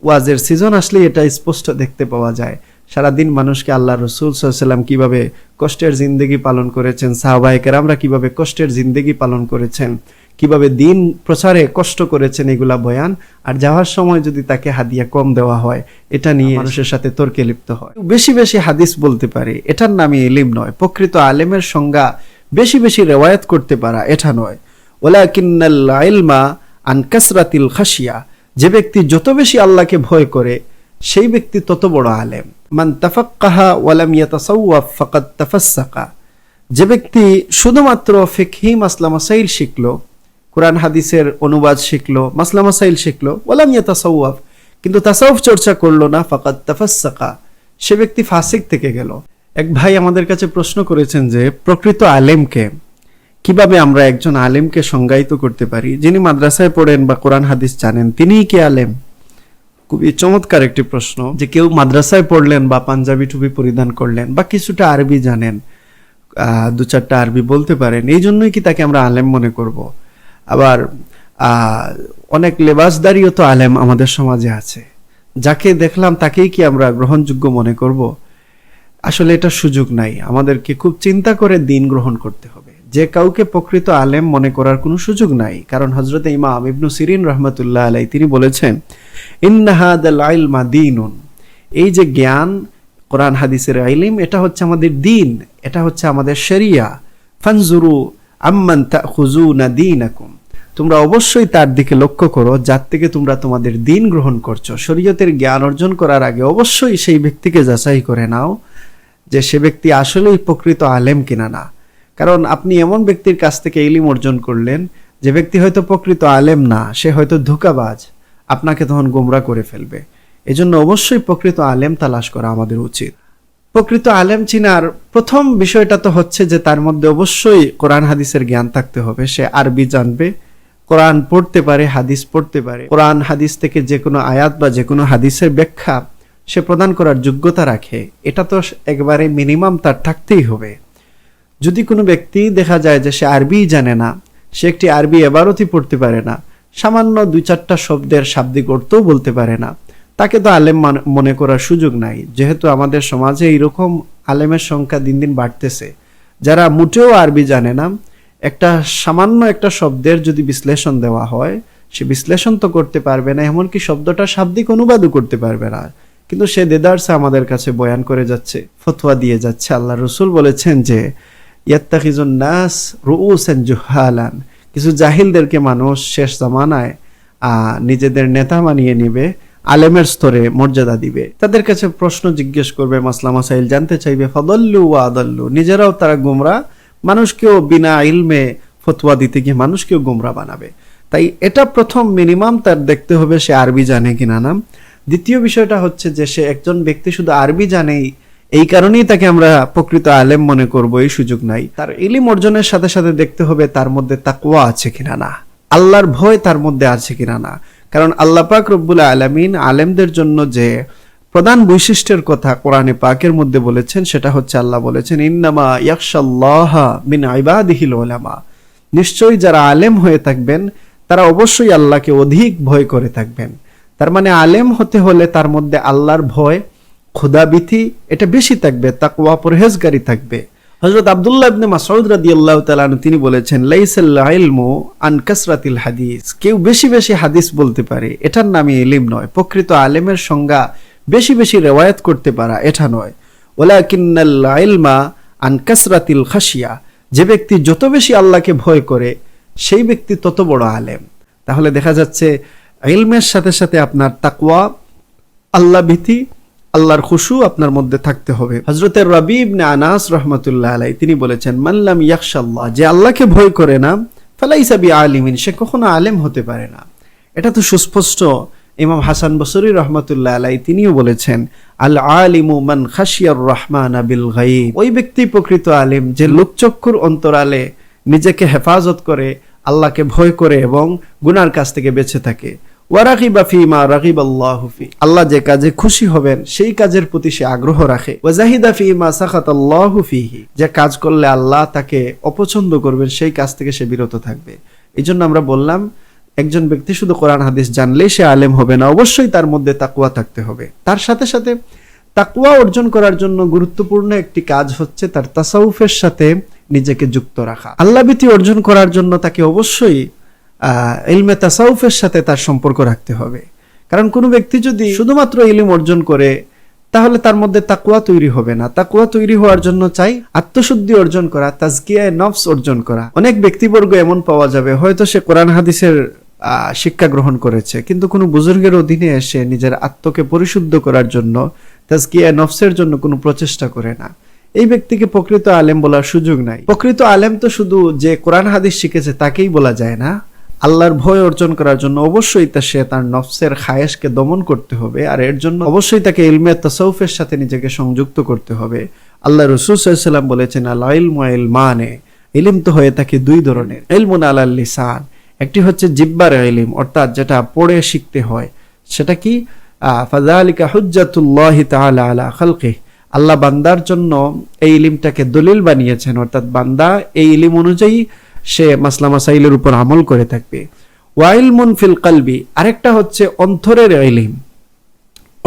ওয়াজের সিজন আসলে এটা স্পষ্ট দেখতে পাওয়া যায়। সারাদিন মানুষকে আল্লাহ রসুল সাল্লাল্লাহু আলাইহি ওয়াসাল্লাম কিভাবে কষ্টের জিন্দেগি পালন করেছেন, সাহাবায়ে কেরামরা কিভাবে কষ্টের জিন্দেগি পালন করেছেন, কিভাবে দিন প্রচারে কষ্ট করেছেন, এগুলা বয়ান। আর যাওয়ার সময় যদি তাকে হাদিয়া কম দেওয়া হয়, এটা নিয়ে মানুষের সাথে তর্কে লিপ্ত হয়। বেশি বেশি হাদিস বলতে পারে, এটার নামই ইলম নয়। প্রকৃত আলেমের সংজ্ঞা বেশি বেশি রেওয়ায়াত করতে পারা, এটা নয়। ওয়ালাকিন্নাল ইলমা আন কাসরাতিল খাশিয়া, যে ব্যক্তি যত বেশি আল্লাহকে ভয় করে সেই ব্যক্তি তত বড় আলেম। মান তাফাক্কাহা ওয়া লাম ইয়াতাসাওয়াফ ফাকাদ তাফাসসাকা, যে ব্যক্তি শুধুমাত্র ফিকহি মাসলা মাসাইল শিখলো, কোরআন হাদিসের অনুবাদ শিখলো, মাসলা মাসাইল শিখলো, ওয়া লাম ইয়াতাসাওয়াফ, কিন্তু তাসাউফ চর্চা করলো না, ফাকাদ তাফাসসাকা, সে ব্যক্তি ফাসিক থেকে গেল। এক ভাই আমাদের কাছে প্রশ্ন করেছেন যে প্রকৃত আলেমকে কিভাবে আমরা একজন আলেমকে সংজ্ঞায়িত করতে পারি? যিনি মাদ্রাসায় পড়েন বা কোরআন হাদিস জানেন, তিনিই কি আলেম? খুবই চমৎকার একটি প্রশ্ন। যে কেউ মাদ্রাসায় পড়লেন বা পাঞ্জাবি টুপি পরিধান করলেন বা কিছুটা আরবি জানেন, দু চারটা আরবি বলতে পারেন, এই জন্যই কি তাকে আমরা আলেম মনে করব? আবার অনেক লেবাসদারিও তো আলেম আমাদের সমাজে আছে, যাকে দেখলাম তাকেই কি আমরা গ্রহণযোগ্য মনে করব? আসলে এটা সুযোগ নাই। আমাদেরকে খুব চিন্তা করে দিন গ্রহণ করতে হবে। যে কাউকে প্রকৃত আলেম মনে করার কোনো সুযোগ নাই। কারণ হযরত ইমাম ইবনু সিরিন রাহমাতুল্লাহ আলাইহি তিনি বলেছেন, ইন্না হাদাল ইলমা দীনুন, এই যে জ্ঞান কোরআন হাদিসের ইলম, এটা হচ্ছে আমাদের দ্বীন, এটা হচ্ছে আমাদের শরিয়া। ফানজুরু আম্মান তাখুযুনা দীনাকুম, তোমরা অবশ্যই তার দিকে লক্ষ্য করো যার থেকে তোমরা তোমাদের দ্বীন গ্রহণ করছো। শরীয়তের জ্ঞান অর্জন করার আগে অবশ্যই সেই ব্যক্তিকে যাচাই করে নাও যে সে ব্যক্তি আসলেই প্রকৃত আলেম কিনা না। কারণ আপনি এমন ব্যক্তির কাছ থেকে ইলম অর্জন করলেন যে ব্যক্তি হয়তো প্রকৃত আলেম না, সে হয়তো ধোঁকাবাজ, আপনাকে তখন গোমরা করে ফেলবে। এজন্য অবশ্যই প্রকৃত আলেম তালাশ করা আমাদের উচিত। প্রকৃত আলেম চিনার প্রথম বিষয়টা তো হচ্ছে যে তার মধ্যে অবশ্যই কোরআন হাদিসের জ্ঞান থাকতে হবে। সে আরবি জানবে, কোরআন পড়তে পারে, হাদিস পড়তে পারে, কোরআন হাদিস থেকে যে কোনো আয়াত বা যে কোনো হাদিসের ব্যাখ্যা সে প্রদান করার যোগ্যতা রাখে। এটা তো একবারে মিনিমাম তার থাকতেই হবে। যদি কোনো ব্যক্তি দেখা যায় যে সে আরবি জানে না, সে একটি আরবি ইবারতই পড়তে পারে না, সামান্য দুই চারটা শব্দের শাব্দিক অর্থও বলতে পারে না, তাকে তো আলেম মনে করার সুযোগ নাই। যেহেতু আমাদের সমাজে এইরকম আলেমের সংখ্যা দিন দিন বাড়তেছে, যারা মোটেও আরবি জানে না, একটা সামান্য একটা শব্দের যদি বিশ্লেষণ দেওয়া হয়, সে বিশ্লেষণ তো করতে পারবে না, এমনকি শব্দটা শাব্দিক অনুবাদও করতে পারবে না, কিন্তু সে দেদারসে আমাদের কাছে বয়ান করে যাচ্ছে, ফতোয়া দিয়ে যাচ্ছে। আল্লাহ রসুল বলেছেন যে ইয়াত্তাখিজুন নাস রুউসান জুহালান, কিছু জাহিলদেরকে মানুষ শেষ জামানায় নিজেদের নেতা মানিয়ে নিবে, আলেমের স্তরে মর্যাদা দিবে, তাদের কাছে প্রশ্ন জিজ্ঞেস করবে, মাসলা মাসাইল জানতে চাইবে, ফাদাল্লু ওয়া আদাল্লু, নিজেরাও তারা গোমরা, মানুষকেও বিনা ইলমে ফতোয়া দিতে গিয়ে মানুষকেও গোমরা বানাবে। তাই এটা প্রথম মিনিমাম তার দেখতে হবে সে আরবি জানে কিনা না। দ্বিতীয় বিষয়টা হচ্ছে যে সে একজন ব্যক্তি শুধু আরবি জানেই এই কারণেই তাকে আমরা প্রকৃত আলেম মনে করব, এই সুযোগ নাই। তার ইলম অর্জনের সাথে সাথে দেখতে হবে তার মধ্যে তাকওয়া আছে কিনা না, আল্লাহর ভয় তার মধ্যে আছে কিনা না। কারণ আল্লাহ পাক রব্বুল আলামিন আলেমদের জন্য যে প্রধান বৈশিষ্ট্যের কথা কোরআনে পাকের মধ্যে বলেছেন, সেটা হচ্ছে আল্লাহ বলেছেন, ইন্নামা ইয়াখশাল্লাহা মিন ইবাদিহিল উলামা, নিশ্চয়ই যারা আলেম হয়ে থাকবেন তারা অবশ্যই আল্লাহকে অধিক ভয় করে থাকবেন। তার মানে আলেম হতে হলে তার মধ্যে আল্লাহর ভয়, খোদাবিথি এটা বেশি থাকবে, তাকওয়া পরহেজগারি থাকবে। হযরত আব্দুল্লাহ ইবনে মাসউদ রাদিয়াল্লাহু তাআলা আনহু তিনি বলেছেন, লাইসাল ইলমু আন কাসরাতিল হাদিস, কেউ বেশি বেশি হাদিস বলতে পারে, এটার নামই ইলম নয়। প্রকৃত আলেমের সংজ্ঞা বেশি বেশি রিওয়ায়াত করতে পারা, এটা নয়। ওয়ালাকিন্নাল ইলমা আন কাসরাতিল খাশিয়া, যে ব্যক্তি যত বেশি আল্লাহকে ভয় করে সেই ব্যক্তি তত বড় আলেম। তাহলে দেখা যাচ্ছে ইলমের সাথে সাথে আপনার তাকওয়া, আল্লাহ ভীতি, আল্লাহর খুশু আপনার মধ্যে থাকতে হবে। হযরত রাবী ইবনে আনাস রাহমাতুল্লাহ আলাইহি তিনি বলেছেন, মান লাম ইয়াখশাল্লাহ, যে আল্লাহকে ভয় করে না, ফালাইসা বিআলিমিন, সে কখনো আলেম হতে পারে না। এটা তো সুস্পষ্ট। ইমাম হাসান বসরি রাহমাতুল্লাহ আলাইহি তিনিও বলেছেন, আল আলিমু মান খাশিয়ার রহমানা বিল গায়ব, ওই ব্যক্তি প্রকৃত আলেম যে লোকচক্ষুর অন্তরালে নিজেকে হেফাজত করে, আল্লাহকে ভয় করে এবং গুনার কাছ থেকে বেঁচে থাকে। ওয়ারাগিবা ফিমা রাগিবাল্লাহু ফি, আল্লাহ যে কাজে খুশি হবেন সেই কাজের প্রতি সে আগ্রহ রাখে। ওয়াজাহিদা ফিমা সাখাতাল্লাহু ফিহি, যে কাজ করলে আল্লাহ তাকে অপছন্দ করবেন সেই কাজ থেকে সে বিরত থাকবে। এই জন্য আমরা বললাম একজন ব্যক্তি শুধু কোরআন হাদিস জানলেই সে আলেম হবে না, অবশ্যই তার মধ্যে তাকওয়া থাকতে হবে। তার সাথে সাথে তাকওয়া অর্জন করার জন্য গুরুত্বপূর্ণ একটি কাজ হচ্ছে তার তাসাউফের সাথে নিজেকে যুক্ত রাখা। আল্লাহভীতি অর্জন করার জন্য তাকে অবশ্যই ইলমে তাসাউফের সাথে তার সম্পর্ক রাখতে হবে। কারণ কোনো ব্যক্তি যদি শুধুমাত্র ইলম অর্জন করে তাহলে তার মধ্যে তাকওয়া তৈরি হবে না। তাকওয়া তৈরি হওয়ার জন্য চাই আত্মশুদ্ধি অর্জন করা, তাজকিয়ায়ে নফস অর্জন করা। অনেক ব্যক্তিবর্গ এমন পাওয়া যাবে হয়তো সে কোরআন হাদিসের শিক্ষা গ্রহণ করেছে, কিন্তু কোনো বুজুর্গের অধীনে এসে নিজের আত্মকে পরিশুদ্ধ করার জন্য, তাজকিয়ায়ে নফসের জন্য কোনো প্রচেষ্টা করে না। এই ব্যক্তিকে প্রকৃত আলেম বলার সুযোগ নাই। প্রকৃত আলেম তো শুধু যে কোরআন হাদিস শিখেছে তাকেই বলা যায় না। আল্লাহর ভয় অর্জন করার জন্য অবশ্যই সে তার নফসের খায়েশকে দমন করতে হবে, আর এর জন্য অবশ্যই তাকে ইলমে তাসাউফের সাথে নিজেকে সংযুক্ত করতে হবে। আল্লাহ রাসূল সাল্লাল্লাহু আলাইহি ওয়াসাল্লাম বলেছেন, আল ইলমু ইলমানে, ইলম তো হয়ে থাকে দুই ধরনের। ইলমুন আলাল লিসান, একটি হচ্ছে জিহ্বার ইলম, অর্থাৎ যেটা পড়ে শিখতে হয়। সেটা কি? ফাযালিকা হুজ্জাতুল্লাহি তাআলা আলা খালকিহি, আল্লাহ বান্দার জন্য এই ইলমটাকে দলিল বানিয়েছেন, অর্থাৎ বান্দা এই ইলম অনুযায়ী সে মাসলা মাসাইলের উপর আমল করে থাকবে। ওয়াইলমুন ফিল কলবি, আরেকটা হচ্ছে অন্তরের ইলম,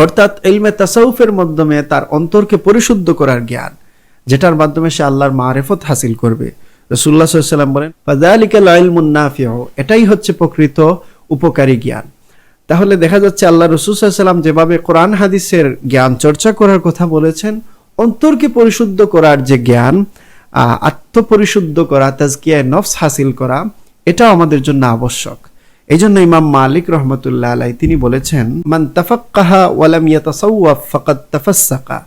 অর্থাৎ ইলমে তাসাউফের মাধ্যমে তার অন্তরকে পরিশুদ্ধ করার জ্ঞান, যেটার মাধ্যমে সে আল্লাহর মারিফত হাসিল করবে। রাসূলুল্লাহ সাল্লাল্লাহু আলাইহি ওয়াসাল্লাম বলেন, ফাযালিকাল ইলমুন নাফিউ, এটাই হচ্ছে প্রকৃত উপকারী জ্ঞান। তাহলে দেখা যাচ্ছে আল্লাহ রাসূল সাল্লাল্লাহু আলাইহি ওয়াসাল্লাম যেভাবে কোরআন হাদিসের জ্ঞান চর্চা করার কথা বলেছেন, অন্তরকে পরিশুদ্ধ করার যে জ্ঞান, আত্মপরিশুদ্ধ করা, তাজকিয়ায়ে নফস হাসিল করা, এটা আমাদের জন্য আবশ্যক। এই জন্য ইমাম মালিক রহমতুল্লাহ আলাইহি তিনি বলেছেন, মান তাফাক্কাহা ওয়া লাম ইয়াতাসাওয়াফ ফাকাদ তাফাসসাকা,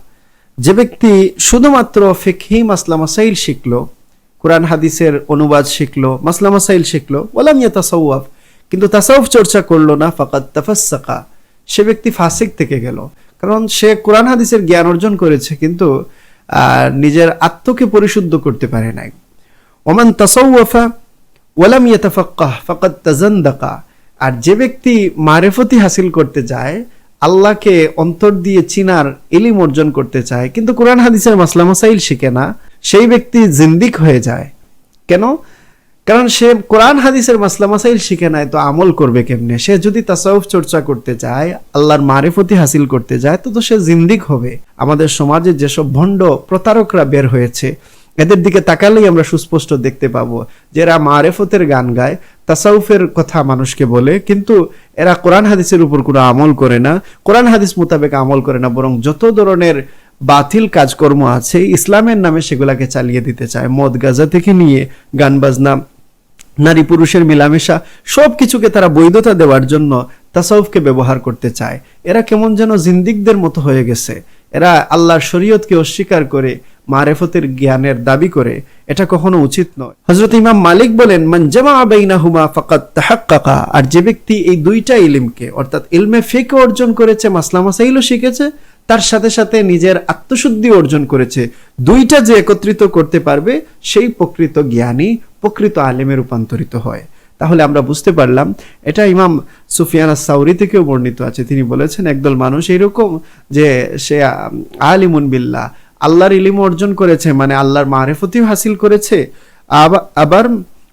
যে ব্যক্তি শুধুমাত্র ফিকহি মাসলা মাসাইল শিখলো, কোরআন হাদিসের অনুবাদ শিখলো, মাসলা মাসাইল শিখলো, ওয়া লাম ইয়াতাসাওয়াফ, কিন্তু তাসাউফ চর্চা করলো না, ফাকাদ তাফাসসাকা, সে ব্যক্তি ফাসিক থেকে গেল। কারণ সে কোরআন হাদিসের জ্ঞান অর্জন করেছে কিন্তু নিজের আত্মকে পরিশুদ্ধ করতে পারে নাই। ওমান তাসাওয়াফা ওয়া লাম ইয়াতাফাক্কাহ ফাকাদ তাজান্দাকা, আর যে ব্যক্তি মারিফতি হাসিল করতে যায়, আল্লাহকে অন্তর দিয়ে চিনার ইলম অর্জন করতে চায়, কিন্তু কোরআন হাদিসের মাসলা মাসাইল শিখে না, সেই ব্যক্তি জিন্দিক হয়ে যায়। কেন? কারণ সে কোরআন হাদিসের মাসলা মাসাইল শিখে নাই, তো আমল করবে কেমনে? সে যদি তাসাউফ চর্চা করতে চায়, আল্লাহর মারিফতি হাসিল করতে যায়, তো সে জিন্দিক হবে। আমাদের সমাজে যেসব ভণ্ড প্রতারকরা বের হয়েছে, এদের দিকে তাকালেই আমরা সুস্পষ্ট দেখতে পাবো যে এরা মারিফতের গান গায়, তাসাউফের কথা মানুষকে বলে, কিন্তু এরা কোরআন হাদিসের উপর কোনো আমল করে না, কোরআন হাদিস মোতাবেক আমল করে না, বরং যত ধরনের বাতিল কাজকর্ম আছে ইসলামের নামে সেগুলাকে চালিয়ে দিতে চায়। মদ গাঁজা থেকে নিয়ে গান বাজনা, নারী পুরুষের মিলামেশা, সব কিছুকে তারা বৈধতা দেওয়ার জন্য তাসাউফকে ব্যবহার করতে চায়। এরা কেমন যেন জিন্দিকদের মতো হয়ে গেছে। এরা আল্লাহর শরীয়তকে অস্বীকার করে মারিফতের জ্ঞানের দাবি করে, এটা কখনো উচিত নয়। হযরত ইমাম মালিক বলেন, মান জামা বাইনাহুমা ফাকাদ তাহাক্কাকা, আর যে ব্যক্তি এই দুইটা ইলমকে, অর্থাৎ ইলমে ফিকহ অর্জন করেছে, মাসলা মাসাইলও শিখেছে, তার সাথে সাথে নিজের আত্মশুদ্ধি অর্জন করেছে, দুইটা যে একত্রিত করতে পারবে, সেই প্রকৃত জ্ঞানী, প্রকৃত আলেমে রূপান্তরিত হয়। তাহলে আমরা বুঝতে পারলাম, এটা ইমাম সুফিয়ান আস-সাউরি থেকেও বর্ণিত আছে। তিনি বলেছেন, একদল মানুষ এইরকম যে সে আলিমুন বিল্লাহ, আল্লাহর ইলম অর্জন করেছে, মানে আল্লাহর মারিফতিও হাসিল করেছে, আবার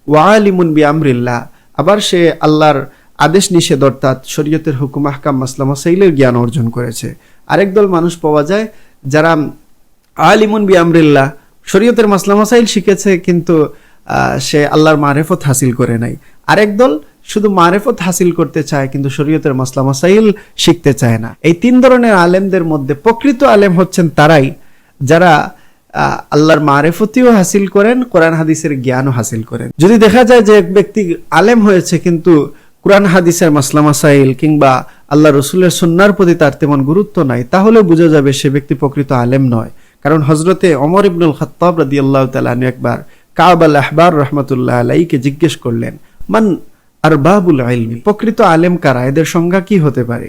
ওয়া আলিমুন বিআমরিল্লাহ, আবার সে আল্লাহর আদেশ নিষেধ অর্থাৎ শরীয়তের হুকুম আহকাম মাসলা মাসাইলের জ্ঞান অর্জন করেছে। আরেক দল মানুষ পাওয়া যায় যারা আলিমুন বিআমরিল্লাহ, শরীয়তের মাসলা মাসাইল শিখেছে কিন্তু সে আল্লাহর মারিফত হাসিল করে নাই। আরেক দল শুধু মারিফত হাসিল করতে চায় কিন্তু শরীয়তের মাসলা মাসাইল শিখতে চায় না। এই তিন ধরনের আলেমদের মধ্যে প্রকৃত আলেম হচ্ছেন তারাই যারা আল্লাহর মারিফতিও হাসিল করেন, কোরআন হাদিসের জ্ঞানও হাসিল করেন। যদি দেখা যায় যে এক ব্যক্তি আলেম হয়েছে কিন্তু কোরআন হাদিসের মাসলা মাসাইল কিংবা আল্লাহ রসুলের সুন্নাহর প্রতি তার তেমন গুরুত্ব নাই, তাহলে বোঝা যাবে সে ব্যক্তি প্রকৃত আলেম নয়। কারণ হযরতে ওমর ইবনুল খাত্তাব রাদিয়াল্লাহু তাআলা আনহু একবার কাব আল আহবার রাহমাতুল্লাহ আলাইহিকে জিজ্ঞেস করলেন, মান আরবাবুল ইলমি, প্রকৃত আলেম কারা, এদের সংজ্ঞা কি হতে পারে?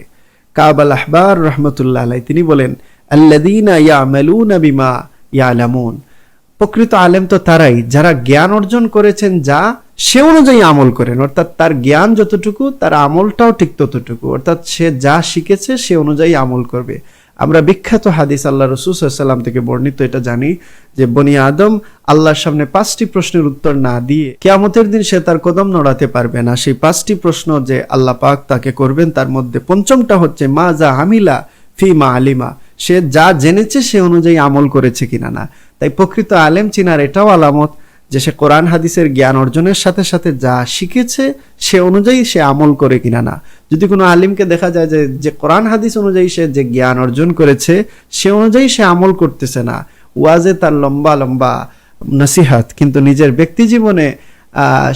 কাব আল আহবার রাহমাতুল্লাহ আলাইহি তিনি বলেন, আল্লাযীনা ইয়ামালুনা বিমা ইয়ালামুন, প্রকৃত আলেম তো তারাই যারা জ্ঞান অর্জন করেছেন যা সে অনুযায়ী আমল করেন, অর্থাৎ তার জ্ঞান যতটুকু তার আমলটাও ঠিক ততটুকু, অর্থাৎ সে যা শিখেছে সে অনুযায়ী আমল করবে। আমরা বিখ্যাত হাদিস আল্লাহ রাসূল সাল্লাল্লাহু আলাইহি ওয়াসাল্লাম থেকে বর্ণিত এটা জানি যে বনি আদম আল্লাহর সামনে 5টি প্রশ্নের উত্তর না দিয়ে কিয়ামতের দিন সে তার কদম নড়াতে পারবে না। সেই 5টি প্রশ্ন যে আল্লাহ পাক তাকে করবেন, তার মধ্যে পঞ্চমটা হচ্ছে মা যা আমিলা ফি মা আলিমা, সে যা জেনেছে সে অনুযায়ী আমল করেছে কিনা না। তাই প্রকৃত আলেম চিনার এটাও আলামত যে সে কোরআন হাদিসের জ্ঞান অর্জনের সাথে সাথে যা শিখেছে সে অনুযায়ী সে আমল করে কিনা না। যদি কোনো আলিমকে দেখা যায় যে কোরআন হাদিস অনুযায়ী সে যে জ্ঞান অর্জন করেছে সে অনুযায়ী সে আমল করতেছে না, ওয়াজে তার লম্বা লম্বা নসিহত কিন্তু নিজের ব্যক্তি জীবনে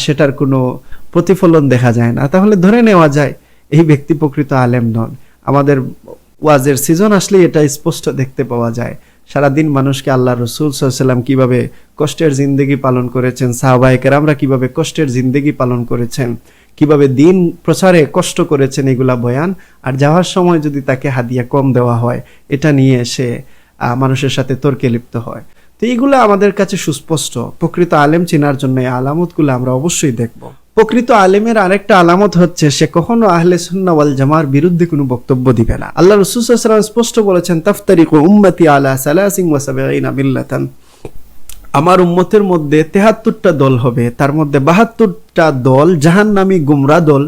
সেটার কোনো প্রতিফলন দেখা যায় না, তাহলে ধরে নেওয়া যায় এই ব্যক্তি প্রকৃত আলেম নন। আমাদের ওয়াজের সিজন আসলে এটা স্পষ্ট দেখতে পাওয়া যায়। সারাদিন মানুষকে আল্লাহ রসুল সাল্লাল্লাহু আলাইহি ওয়াসাল্লাম কিভাবে কষ্টের জিন্দেগি পালন করেছেন, সাহাবায়ে কেরামরা কিভাবে কষ্টের জিন্দেগি পালন করেছেন, কিভাবে দিন প্রচারে কষ্ট করেছেন, এগুলা বয়ান। আর যাওয়ার সময় যদি তাকে হাদিয়া কম দেওয়া হয় এটা নিয়ে সে মানুষের সাথে তর্কে লিপ্ত হয়। তো এইগুলো আমাদের কাছে সুস্পষ্ট। প্রকৃত আলেম চেনার জন্য এই আলামতগুলো আমরা অবশ্যই দেখব। প্রকৃত আলেমের আরেকটা আলামত হচ্ছে সে কখনো আহলে সুন্নাহ ওয়াল জামার বিরুদ্ধে কোনো বক্তব্য দিবে না। আল্লাহ রাসূল সাল্লাল্লাহু আলাইহি ওয়াসাল্লাম স্পষ্ট বলেছেন তাফতারিকু উম্মতি আলা 73 মিল্লাতান, আমার উম্মতের মধ্যে 73টা দল হবে, তার মধ্যে 72টা দল জাহান্নামী গুমরা দল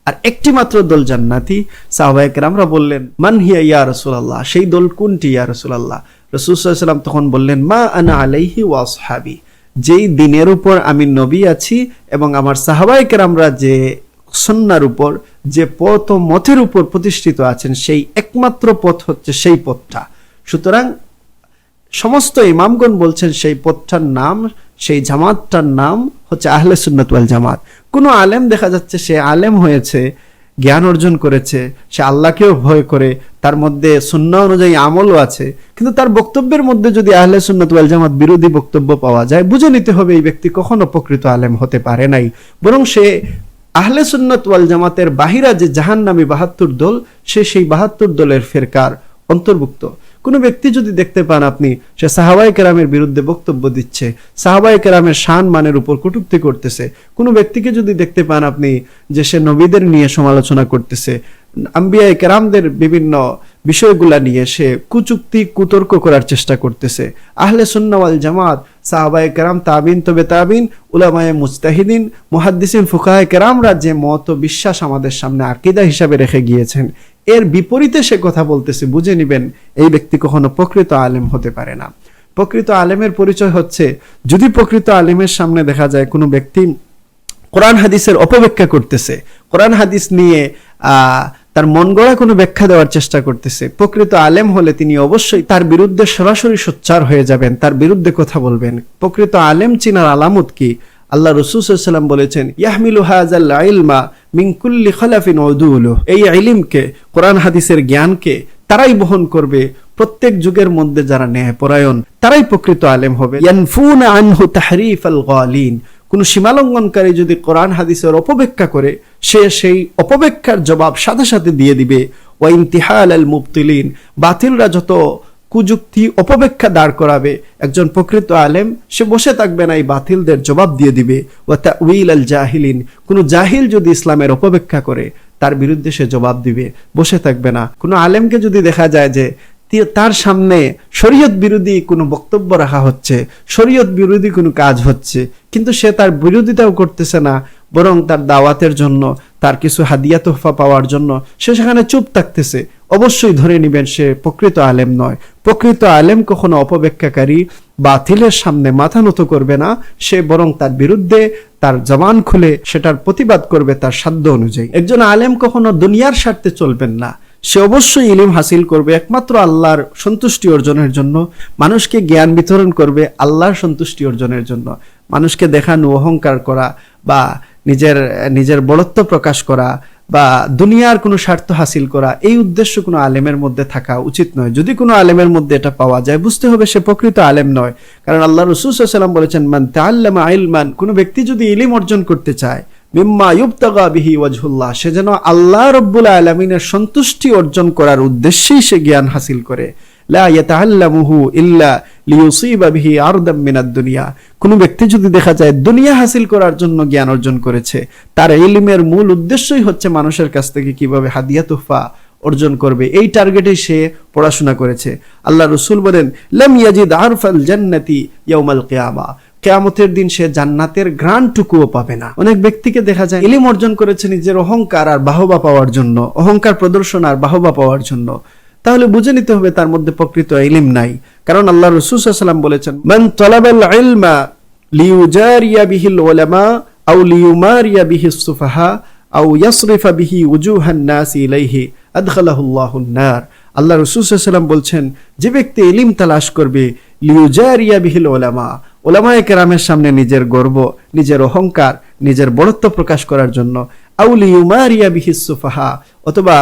আর একটি মাত্র দল জান্নাতি। সাহাবায়ে কেরামরা বললেন মান হিয়া ইয়া রাসূলুল্লাহ, সেই দল কোনটি ইয়া রাসূলুল্লাহ? রাসূল সাল্লাল্লাহু আলাইহি ওয়াসাল্লাম তখন বললেন মা আনা আলাইহি ওয়া আসহাবি, যেই দিনের উপর আমি নবী আছি এবং আমার সাহাবায়ে কেরামরা যে সুন্নাহর উপর যে পথ ও মতের উপর প্রতিষ্ঠিত আছেন সেই একমাত্র পথ হচ্ছে সেই পথটা। সুতরাং সমস্ত ইমামগণ বলছেন সেই পথটার নাম, সেই জামাতটার নাম হচ্ছে আহলে সুন্নাত ওয়াল জামাত। কোনো আলেম দেখা যাচ্ছে সে আলেম হয়েছে, জ্ঞান অর্জন করেছে, সে আল্লাহকেও ভয় করে, তার মধ্যে সুন্নাহ অনুযায়ী আমলও আছে, কিন্তু তার বক্তব্যের মধ্যে যদি আহলে সুন্নাত ওয়াল জামাত বিরোধী বক্তব্য পাওয়া যায়, বুঝে নিতে হবে এই ব্যক্তি কখনো প্রকৃত আলেম হতে পারে নাই, বরং সে আহলে সুন্নাত ওয়াল জামাতের বাহিরা যে জাহান্নামী 72 দল, সে সেই 72 দলের ফেরকার অন্তর্ভুক্ত। কোনো ব্যক্তি যদি দেখতে পান আপনি সে সাহাবায়ে কেরামের বিরুদ্ধে বক্তব্য দিচ্ছে, সাহাবায়ে কেরামের শান মানের উপর কটূক্তি করতেছে, কোনো ব্যক্তিকে যদি দেখতে পান আপনি যে সে নবীদের নিয়ে সমালোচনা করতেছে, আম্বিয়ায়ে কেরামদের বিভিন্ন বিষয়গুলা নিয়ে সে কুচুক্তি কুতর্ক করার চেষ্টা করতেছে, আহলে সুন্নাহ ওয়াল জামাত সাহাবায়ে কেরাম তাবিন তবে তাবিন উলামায়ে মুজতাহিদিন মুহাদ্দিসিন ফুকাহায়ে কেরামরা যে মত ও বিশ্বাস আমাদের সামনে আকীদা হিসাবে রেখে গিয়েছেন এর বিপরীতে সে কথা বলতেছে, বুঝে নিবেন এই ব্যক্তি কখনো প্রকৃত আলেম হতে পারে না। প্রকৃত আলেমের পরিচয় হচ্ছে যদি প্রকৃত আলেমের সামনে দেখা যায় কোনো ব্যক্তি কোরআন হাদিসের অপব্যাখ্যা করতেছে, কোরআন হাদিস নিয়ে তার মন গড়া কোনো ব্যাখ্যা দেওয়ার চেষ্টা করতেছে, প্রকৃত আলেম হলে তিনি অবশ্যই তার বিরুদ্ধে সরাসরি সোচ্চার হয়ে যাবেন, তার বিরুদ্ধে কথা বলবেন। প্রকৃত আলেম চিনার আলামত কি? আল্লাহ রাসূল সাল্লাল্লাহু আলাইহি ওয়াসাল্লাম বলেছেন ইয়াহমিলু হাযাল ইলমা মিন কুল্লি খালাফিন উদুলু, এই ইলমকে কোরআন হাদিসের জ্ঞানকে তারাই বহন করবে, প্রত্যেক যুগের মধ্যে যারা ন্যায়পরায়ণ তারাই প্রকৃত আলেম হবে। ইয়ানফুনা আনহু তাহরিফাল গালিন, কোন সীমালঙ্ঘনকারী যদি কোরআন হাদিসের অপব্যাখ্যা করে সে সেই অপব্যাখ্যার জবাব সাথে সাথে দিয়ে দিবে। ওয়া ইনতিহাল আল মুবতিলিন, বাতিলরা যত কুযুক্তি অপব্যাখ্যা দাঁড় করাবে একজন প্রকৃত আলেম সে বসে থাকবে না, এই বাতিলদের জবাব দিয়ে দিবে। ওয়া তাউইল আল জাহিলিন, কোন জাহিল যদি ইসলামের অপব্যাখ্যা করে তার বিরুদ্ধে সে জবাব দিবে, বসে থাকবে না। কোন আলেমকে যদি দেখা যায় যে তার সামনে শরীয়ত বিরোধী কোনো বক্তব্য রাখা হচ্ছে, শরীয়ত বিরোধী কোনো কাজ হচ্ছে, কিন্তু সে তার বিরোধিতাও করতেছে না, বরং তার দাওয়াতের জন্য তার কিছু হাদিয়া তোহফা পাওয়ার জন্য সে সেখানে চুপ থাকতেছে, অবশ্যই ধরে নিবেন সে প্রকৃত আলেম নয়। প্রকৃত আলেম কখনো অপব্যাখ্যাকারী বাতিলের সামনে মাথা নত করবে না, সে বরং তার বিরুদ্ধে তার জবান খুলে সেটার প্রতিবাদ করবে তার সাধ্য অনুযায়ী। একজন আলেম কখনো দুনিয়ার স্বার্থে চলবেন না, সে অবশ্যই ইলম হাসিল করবে একমাত্র আল্লাহর সন্তুষ্টি অর্জনের জন্য, মানুষকে জ্ঞান বিতরণ করবে আল্লাহর সন্তুষ্টি অর্জনের জন্য। মানুষকে দেখানো, অহংকার করা বা নিজের বড়ত্ব প্রকাশ করা বা দুনিয়ার কোনো স্বার্থ হাসিল করা, এই উদ্দেশ্য কোনো আলেমের মধ্যে থাকা উচিত নয়। যদি কোনো আলেমের মধ্যে এটা পাওয়া যায় বুঝতে হবে সে প্রকৃত আলেম নয়, কারণ আল্লাহ রাসূল সাল্লাল্লাহু আলাইহি ওয়াসাল্লাম বলেছেন মান তাআল্লামা ইলমান, কোনো ব্যক্তি যদি ইলম অর্জন করতে চায় মিম্মা ইউবতাগা বিহি ওয়াজহুল্লাহ, সে যেন আল্লাহ রাব্বুল আলামিনের সন্তুষ্টি অর্জন করার উদ্দেশ্যেই সে জ্ঞান হাসিল করে। লা ইয়াতাআল্লামুহু ইল্লা লিইউসিবা বিহি আরদাম মিনাদ দুনিয়া, কোন ব্যক্তি যদি দেখা যায় দুনিয়া হাসিল করার জন্য জ্ঞান অর্জন করেছে, তার ইলমের মূল উদ্দেশ্যই হচ্ছে মানুষের কাছ থেকে কিভাবে হাদিয়া তোহফা অর্জন করবে, এই টার্গেটে সে পড়াশোনা করেছে। আল্লাহ রাসূল বলেন, লাম ইয়াজিদ আরফাল জান্নাতি ইয়াউমাল কিয়ামা, কিয়ামতের দিন সে জান্নাতের ঘ্রাণটুকুও পাবে না। অনেক ব্যক্তিকে দেখা যায় ইলম অর্জন করেছে নিজের অহংকার আর বাহবা পাওয়ার জন্য, অহংকার প্রদর্শন আর বাহবা পাওয়ার জন্য। তাহলে বুঝে নিতে হবে তার মধ্যে প্রকৃত ইলম নাই। কারণ আল্লাহ রাসূল সাল্লাল্লাহু আলাইহি ওয়াসাল্লাম বলেছেন, মান তালাবাল ইলমা লিউজারিয়া বিহিল উলামা আও লিউমারিয়া বিহিস সুফাহা আও ইয়াসরিফা বিহি উজুহান নাস ইলাইহি আদখালাহুল্লাহুন নার। আল্লাহ রাসূল সাল্লাল্লাহু আলাইহি ওয়াসাল্লাম বলছেন, যে ব্যক্তি ইলম তালাশ করবে লিউজারিয়া বিহিল উলামা, উলামায়ে কেরামের সামনে নিজের গর্ব, নিজের অহংকার, নিজের বড়ত্ব প্রকাশ করার জন্য, আও লিউমারিয়া বিহিস সুফাহা, অথবা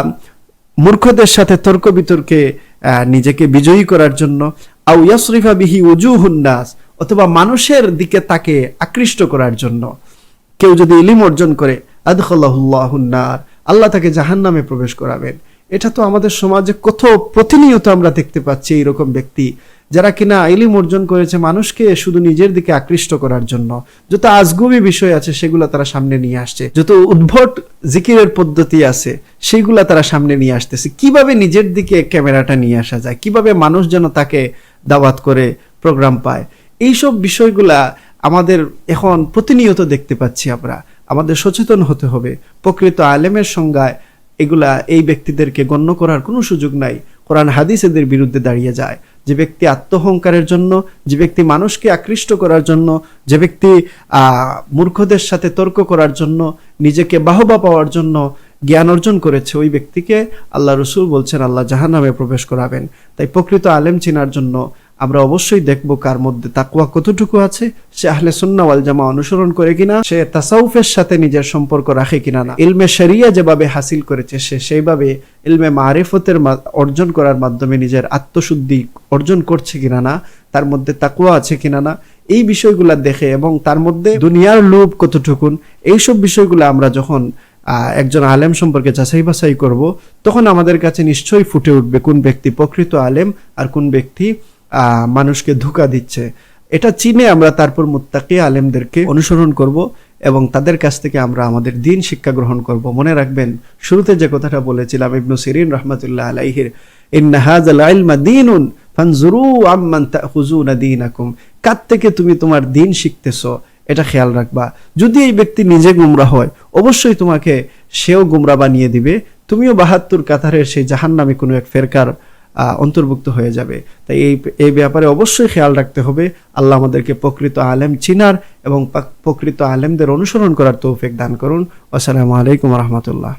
মূর্খদের সাথে তর্ক বিতর্কে নিজেকে বিজয়ী করার জন্য, আও ইয়াসরিফা বিহি উজুহুন নাস, অথবা মানুষের দিকে তাকে আকৃষ্ট করার জন্য কেউ যদি ইলম অর্জন করে, আদখালাহুল্লাহুন নার, আল্লাহ তাকে জাহান্নামে প্রবেশ করাবেন। এটা তো আমাদের সমাজে কত প্রতিনিয়ত আমরা দেখতে পাচ্ছি এইরকম ব্যক্তি যারা কিনা ইলম অর্জন করেছে মানুষকে শুধু নিজের দিকে আকৃষ্ট করার জন্য। যত আজগুবি বিষয় আছে সেগুলো তারা সামনে নিয়ে আসছে, যত উদ্ভট জিকিরের পদ্ধতি আছে সেগুলা তারা সামনে নিয়ে আসতেছে। কিভাবে নিজের দিকে ক্যামেরাটা নিয়ে আসা যায়, কিভাবে মানুষ যেন তাকে দাওয়াত করে প্রোগ্রাম পায়, এইসব বিষয়গুলা আমাদের এখন প্রতিনিয়ত দেখতে পাচ্ছি আমরা। আমাদের সচেতন হতে হবে। প্রকৃত আলেমের সংজ্ঞায় এগুলা এই ব্যক্তিদেরকে গণ্য করার কোনো সুযোগ নাই। কোরআন হাদিস এদের বিরুদ্ধে দাঁড়িয়ে যায়। যে ব্যক্তি আত্মহংকারের জন্য, যে ব্যক্তি মানুষকে আকৃষ্ট করার জন্য, যে ব্যক্তি মূর্খদের সাথে তর্ক করার জন্য, নিজেকে বাহবা পাওয়ার জন্য জ্ঞান অর্জন করেছে, ওই ব্যক্তিকে আল্লাহ রাসূল বলছেন আল্লাহ জাহান্নামে প্রবেশ করাবেন। তাই প্রকৃত আলেম চেনার জন্য আমরা অবশ্যই দেখব কার মধ্যে তাকওয়া কতটুকু আছে, সে আহলে সুন্নাহ ওয়াল জামাত অনুসরণ করে কিনা, সে তাসাউফের সাথে নিজের সম্পর্ক রাখে কিনা না, ইলমে শরিয়া যেভাবে হাসিল করেছে সে সেইভাবে ইলমে মারিফতের অর্জন করার মাধ্যমে নিজের আত্মশুদ্ধি অর্জন করছে কিনা না, তার মধ্যে তাকওয়া আছে কিনা না, এই বিষয়গুলা দেখে, এবং তার মধ্যে দুনিয়ার লোভ কতটুকুন, এইসব বিষয়গুলো আমরা যখন একজন আলেম সম্পর্কে যাচাই বাছাই করব, তখন আমাদের কাছে নিশ্চয়ই ফুটে উঠবে কোন ব্যক্তি প্রকৃত আলেম আর কোন ব্যক্তি মানুষকে ধোঁকা দিচ্ছে। এটা চিনে আমরা তারপর মুত্তাকি আলেমদেরকে অনুসরণ করব এবং তাদের কাছ থেকে আমরা আমাদের দ্বীন শিক্ষা গ্রহণ করব। মনে রাখবেন, শুরুতে যে কথাটা বলেছিলাম ইবনু সিরিন রাহমাতুল্লাহ আলাইহির, ইন্না হাযাল ইলমা দীনুন ফানজুরু আম্মান তাখুযুনা দীনাকুম, কার থেকে তুমি তোমার দ্বীন শিখতেছো এটা খেয়াল রাখবা। যদি এই ব্যক্তি নিজে গুমরা হয়, অবশ্যই তোমাকে সেও গুমরা বানিয়ে দিবে, তুমিও ৭২ কাতারের সেই জাহান্নামী কোনো এক ফেরকার অন্তর্ভুক্ত হয়ে যাবে। তাই এই ব্যাপারে অবশ্যই খেয়াল রাখতে হবে। আল্লাহ আমাদেরকে প্রকৃত আলেম চিনার এবং প্রকৃত আলেমদের অনুসরণ করার তৌফিক দান করুন। আসসালামু আলাইকুম ওয়া রাহমাতুল্লাহ।